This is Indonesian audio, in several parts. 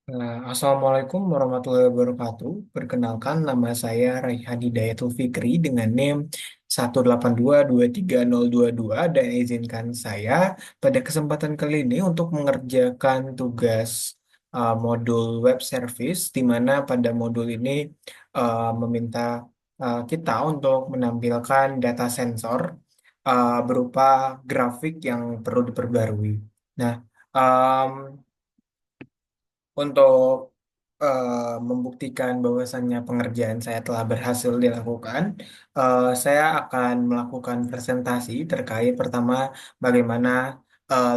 Assalamualaikum warahmatullahi wabarakatuh. Perkenalkan, nama saya Raihan Hidayatul Fikri dengan NIM 182230222 dan izinkan saya pada kesempatan kali ini untuk mengerjakan tugas modul web service di mana pada modul ini meminta kita untuk menampilkan data sensor berupa grafik yang perlu diperbarui. Nah, em, untuk membuktikan bahwasannya pengerjaan saya telah berhasil dilakukan, saya akan melakukan presentasi terkait pertama bagaimana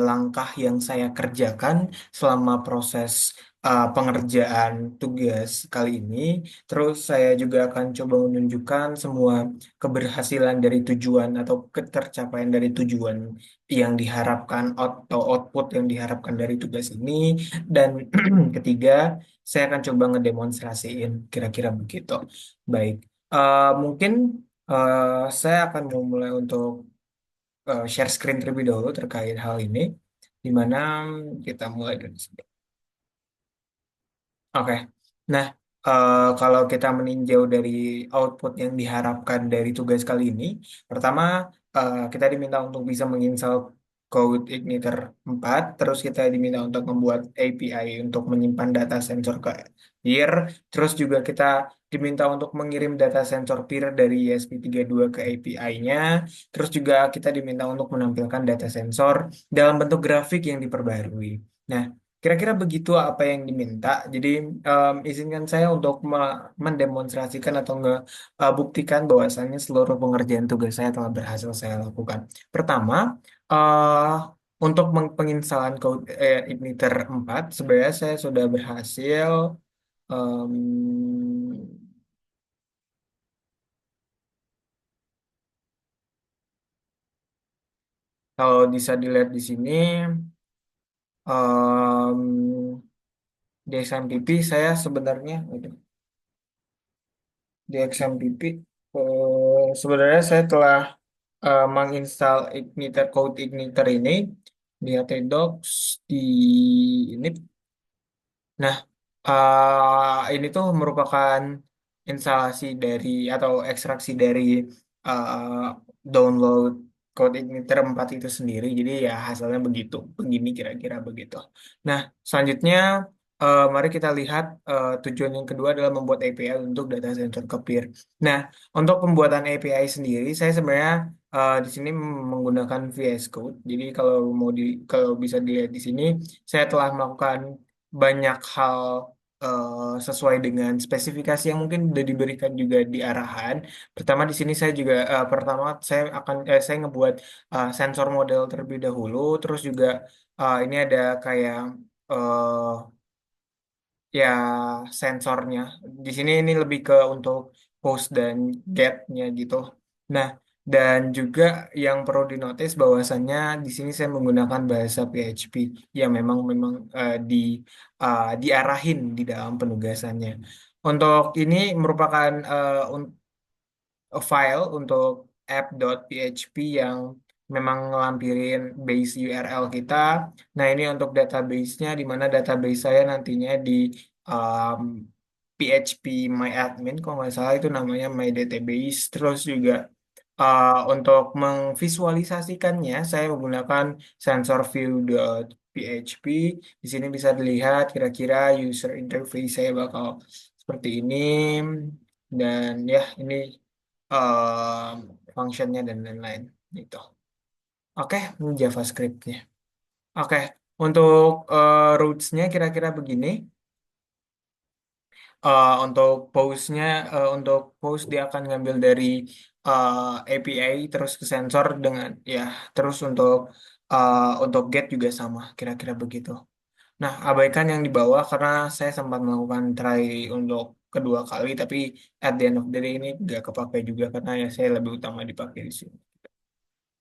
langkah yang saya kerjakan selama proses pengerjaan tugas kali ini. Terus saya juga akan coba menunjukkan semua keberhasilan dari tujuan atau ketercapaian dari tujuan yang diharapkan atau output yang diharapkan dari tugas ini. Dan ketiga, saya akan coba ngedemonstrasiin kira-kira begitu. Baik. Mungkin eh, saya akan memulai untuk share screen terlebih dahulu terkait hal ini, di mana kita mulai dari sini. Oke. Nah, kalau kita meninjau dari output yang diharapkan dari tugas kali ini, pertama kita diminta untuk bisa menginstal Code Igniter 4, terus kita diminta untuk membuat API untuk menyimpan data sensor ke peer, terus juga kita diminta untuk mengirim data sensor peer dari ESP32 ke API-nya, terus juga kita diminta untuk menampilkan data sensor dalam bentuk grafik yang diperbarui. Nah, kira-kira begitu apa yang diminta. Jadi izinkan saya untuk mendemonstrasikan atau ngebuktikan bahwasannya seluruh pengerjaan tugas saya telah berhasil saya lakukan. Pertama, eh untuk penginstalan code Igniter 4, sebenarnya saya sudah berhasil. em, Kalau bisa dilihat di sini, di XMPP saya sebenarnya, di XMPP sebenarnya saya telah menginstal Igniter Code Igniter ini di htdocs di ini. Nah, ini tuh merupakan instalasi dari atau ekstraksi dari uh, download Code Igniter 4 itu sendiri. Jadi ya hasilnya begitu, begini kira-kira begitu. Nah, selanjutnya mari kita lihat tujuan yang kedua adalah membuat API untuk data center ke peer. Nah, untuk pembuatan API sendiri, saya sebenarnya di sini menggunakan VS Code. Jadi kalau bisa dilihat di sini, saya telah melakukan banyak hal sesuai dengan spesifikasi yang mungkin sudah diberikan juga di arahan. Pertama di sini saya juga pertama saya ngebuat sensor model terlebih dahulu, terus juga ini ada kayak eh, ya sensornya. Di sini ini lebih ke untuk post dan get-nya gitu. Nah, dan juga yang perlu dinotis bahwasannya di sini saya menggunakan bahasa PHP yang memang diarahin di dalam penugasannya. Untuk ini merupakan file untuk app.php yang memang ngelampirin base URL kita. Nah, ini untuk database-nya, di mana database saya nantinya di um, PHP MyAdmin, kalau nggak salah itu namanya My Database. Terus juga untuk memvisualisasikannya, saya menggunakan sensor view.php. Di sini bisa dilihat kira-kira user interface saya bakal seperti ini. Dan ya, ini functionnya dan lain-lain gitu. Oke, ini JavaScript-nya. Oke, untuk roots-nya kira-kira begini. Untuk untuk pose dia akan ngambil dari API terus ke sensor dengan ya, terus untuk get juga sama, kira-kira begitu. Nah, abaikan yang di bawah karena saya sempat melakukan try untuk kedua kali, tapi at the end of the day ini nggak kepakai juga karena ya saya lebih utama dipakai di sini.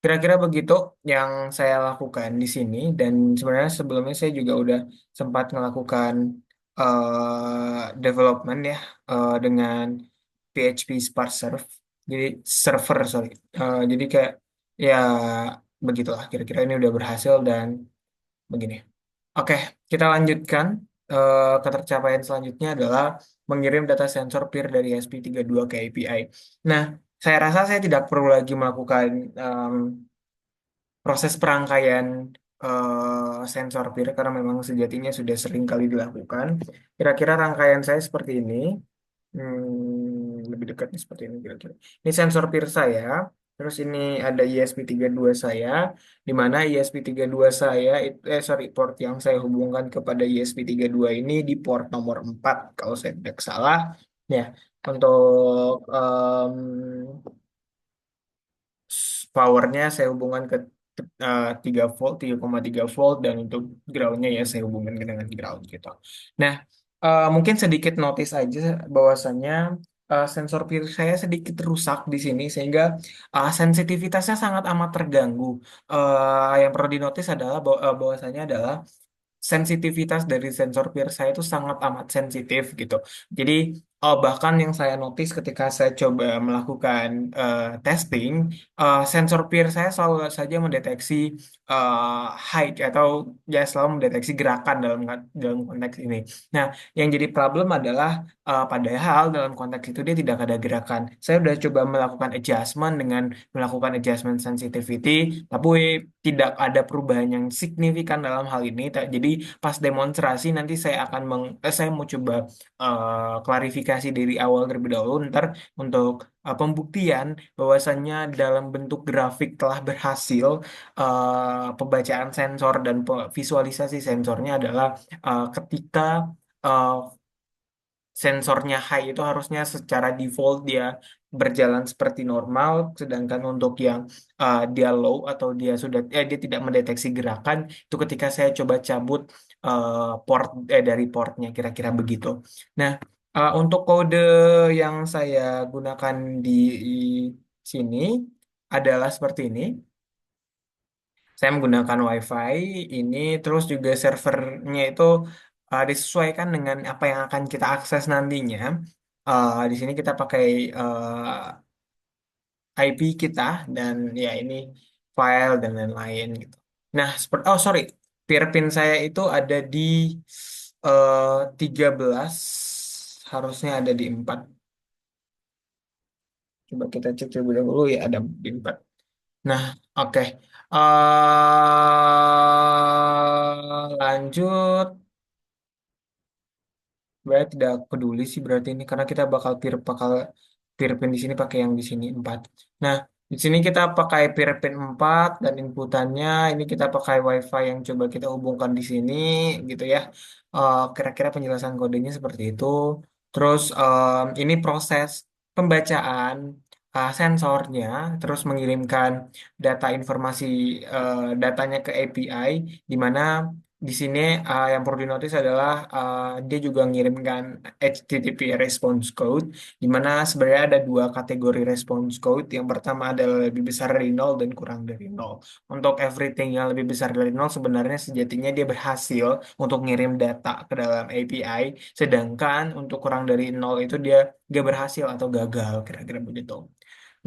Kira-kira begitu yang saya lakukan di sini dan sebenarnya sebelumnya saya juga udah sempat melakukan development ya dengan PHP Spark Serve. Jadi server sorry. Jadi kayak ya begitulah kira-kira ini udah berhasil dan begini. Oke, kita lanjutkan. ketercapaian selanjutnya adalah mengirim data sensor peer dari ESP32 ke API. Nah, saya rasa saya tidak perlu lagi melakukan proses perangkaian sensor peer karena memang sejatinya sudah sering kali dilakukan. Kira-kira rangkaian saya seperti ini. Lebih dekatnya seperti ini kira-kira. Ini sensor peer saya. Terus ini ada ESP32 saya, di mana ESP32 saya, sorry, port yang saya hubungkan kepada ESP32 ini di port nomor 4 kalau saya tidak salah. Ya, untuk powernya saya hubungkan ke 3 volt, 3,3 volt, dan untuk groundnya ya saya hubungkan dengan ground gitu. Nah, mungkin sedikit notice aja bahwasannya sensor peer saya sedikit rusak di sini sehingga sensitivitasnya sangat amat terganggu. Yang perlu dinotis adalah bahwasannya adalah sensitivitas dari sensor peer saya itu sangat amat sensitif gitu. Jadi bahkan yang saya notice ketika saya coba melakukan testing, sensor peer saya selalu saja mendeteksi height atau ya selalu mendeteksi gerakan dalam konteks ini. Nah, yang jadi problem adalah padahal dalam konteks itu dia tidak ada gerakan. Saya sudah coba melakukan adjustment dengan melakukan adjustment sensitivity, tapi tidak ada perubahan yang signifikan dalam hal ini. Jadi pas demonstrasi nanti saya mau coba klarifikasi dari awal terlebih dahulu. Ntar untuk pembuktian bahwasannya dalam bentuk grafik telah berhasil, pembacaan sensor dan visualisasi sensornya adalah ketika eh, sensornya high itu harusnya secara default dia berjalan seperti normal, sedangkan untuk yang dia low atau dia tidak mendeteksi gerakan itu ketika saya coba cabut dari portnya kira-kira begitu. Nah, untuk kode yang saya gunakan di sini adalah seperti ini. Saya menggunakan WiFi ini, terus juga servernya itu disesuaikan dengan apa yang akan kita akses nantinya. Di sini kita pakai IP kita dan ya ini file dan lain-lain gitu. Nah, oh sorry, peer pin saya itu ada di 13, harusnya ada di 4. Coba kita cek terlebih dahulu ya ada di 4. Nah, oke. Lanjut. Berarti tidak peduli sih berarti ini karena kita bakal peer pin di sini pakai yang di sini 4. Nah, di sini kita pakai peer pin 4 dan inputannya ini kita pakai WiFi yang coba kita hubungkan di sini gitu ya. Kira-kira penjelasan kodenya seperti itu. Terus ini proses pembacaan sensornya, terus mengirimkan informasi datanya ke API, di mana di sini yang perlu dinotis adalah dia juga mengirimkan HTTP response code, di mana sebenarnya ada dua kategori response code. Yang pertama adalah lebih besar dari nol dan kurang dari nol. Untuk everything yang lebih besar dari nol sebenarnya sejatinya dia berhasil untuk ngirim data ke dalam API, sedangkan untuk kurang dari nol itu dia gak berhasil atau gagal, kira-kira begitu.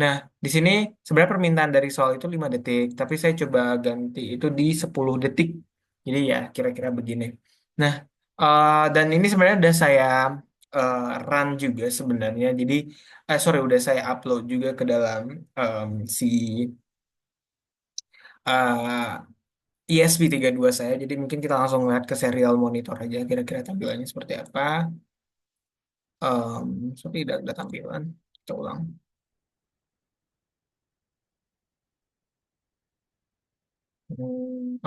Nah, di sini sebenarnya permintaan dari soal itu 5 detik, tapi saya coba ganti itu di 10 detik. Jadi ya kira-kira begini. Nah, dan ini sebenarnya udah saya eh, run juga sebenarnya. Jadi, sorry, udah saya upload juga ke dalam si ESP32 saya. Jadi mungkin kita langsung lihat ke serial monitor aja kira-kira tampilannya seperti apa. Sorry, tidak ada tampilan. Kita ulang.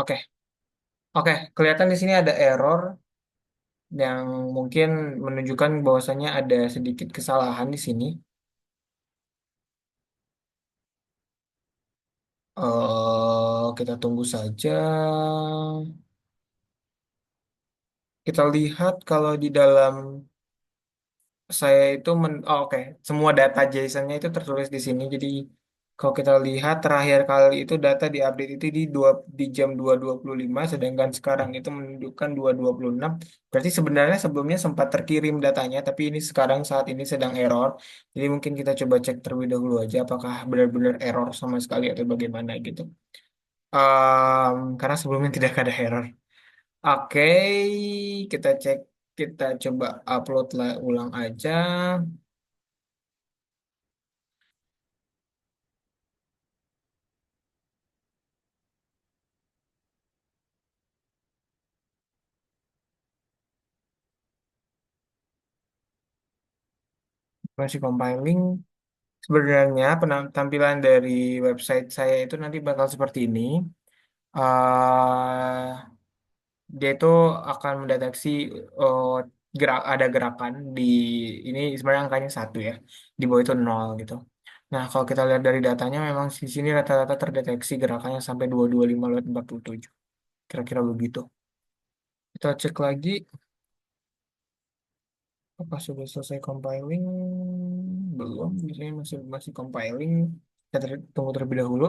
Oke. Oke, kelihatan di sini ada error yang mungkin menunjukkan bahwasannya ada sedikit kesalahan di sini. Kita tunggu saja. Kita lihat kalau di dalam saya itu oke, semua data JSON-nya itu tertulis di sini. Jadi kalau kita lihat terakhir kali itu data diupdate itu di jam 2.25, sedangkan sekarang itu menunjukkan 2.26. Berarti sebenarnya sebelumnya sempat terkirim datanya, tapi ini sekarang saat ini sedang error. Jadi mungkin kita coba cek terlebih dahulu aja apakah benar-benar error sama sekali atau bagaimana gitu. Karena sebelumnya tidak ada error. Oke, kita cek, kita coba upload ulang aja. Masih compiling. Sebenarnya tampilan dari website saya itu nanti bakal seperti ini. eh Dia itu akan mendeteksi eh, ada gerakan di ini sebenarnya angkanya satu ya, di bawah itu nol gitu. Nah, kalau kita lihat dari datanya memang di sini rata-rata terdeteksi gerakannya sampai 225/47. Kira-kira begitu. Kita cek lagi apa sudah selesai compiling? Belum, biasanya masih masih compiling. Kita tunggu terlebih dahulu.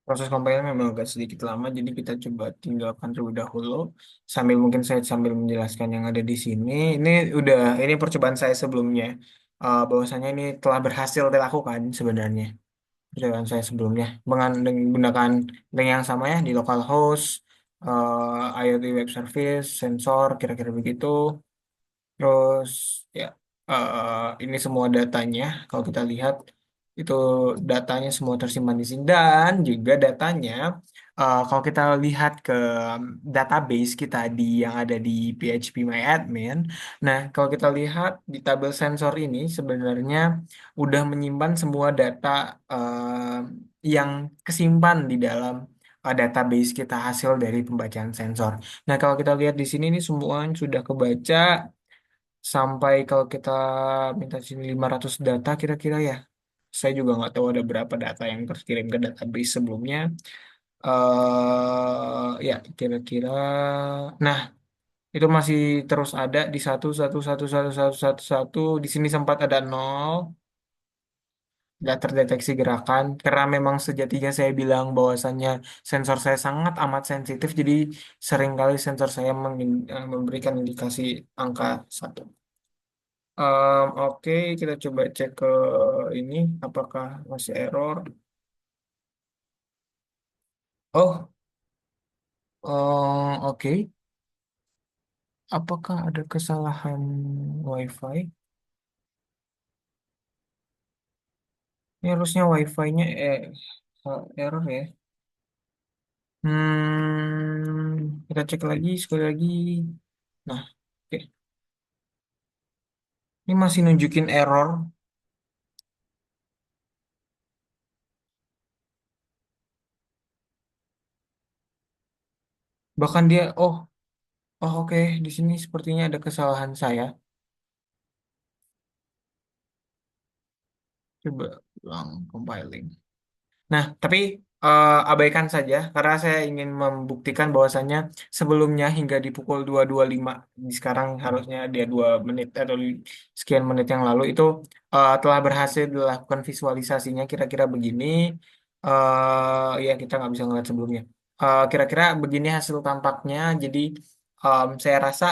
Proses compile memang agak sedikit lama, jadi kita coba tinggalkan terlebih dahulu. Sambil mungkin saya sambil menjelaskan yang ada di sini. Ini percobaan saya sebelumnya. Bahwasanya ini telah berhasil dilakukan sebenarnya. Percobaan saya sebelumnya menggunakan link yang sama ya di localhost, IoT web service, sensor, kira-kira begitu. Terus ya ini semua datanya kalau kita lihat itu datanya semua tersimpan di sini dan juga datanya kalau kita lihat ke database kita yang ada di PHP nah kalau kita lihat di tabel sensor ini sebenarnya udah menyimpan semua data yang kesimpan di dalam database kita hasil dari pembacaan sensor. Nah, kalau kita lihat di sini ini semua sudah kebaca sampai kalau kita minta sini 500 data kira-kira ya. Saya juga nggak tahu ada berapa data yang terkirim ke database sebelumnya. Ya, kira-kira. Nah, itu masih terus ada di satu satu satu satu satu satu satu. Di sini sempat ada nol, nggak terdeteksi gerakan. Karena memang sejatinya saya bilang bahwasannya sensor saya sangat amat sensitif, jadi seringkali sensor saya memberikan indikasi angka satu. Oke, kita coba cek ke ini apakah masih error. Oh, oke. Apakah ada kesalahan WiFi? Ini harusnya WiFi-nya error ya. Kita cek lagi sekali lagi. Nah, oke. Ini masih nunjukin error. Bahkan dia, oke. Di sini sepertinya ada kesalahan saya. Coba ulang compiling. Nah, tapi abaikan saja karena saya ingin membuktikan bahwasannya sebelumnya hingga di pukul 2.25 di sekarang harusnya dia 2 menit atau sekian menit yang lalu itu telah berhasil dilakukan visualisasinya kira-kira begini. Ya kita nggak bisa ngeliat sebelumnya. Kira-kira begini hasil tampaknya. Jadi saya rasa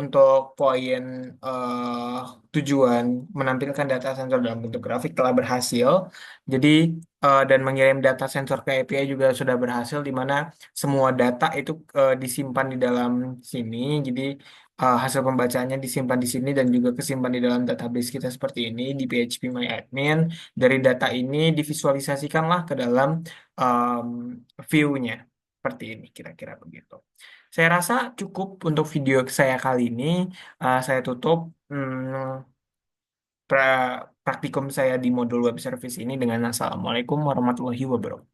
untuk poin eh, tujuan menampilkan data sensor dalam bentuk grafik telah berhasil. Jadi dan mengirim data sensor ke API juga sudah berhasil di mana semua data itu disimpan di dalam sini. Jadi hasil pembacaannya disimpan di sini dan juga kesimpan di dalam database kita seperti ini di PHP Dari data ini divisualisasikanlah ke dalam um, view-nya seperti ini kira-kira begitu. Saya rasa cukup untuk video saya kali ini. Saya tutup. Praktikum saya di modul web service ini dengan Assalamualaikum warahmatullahi wabarakatuh.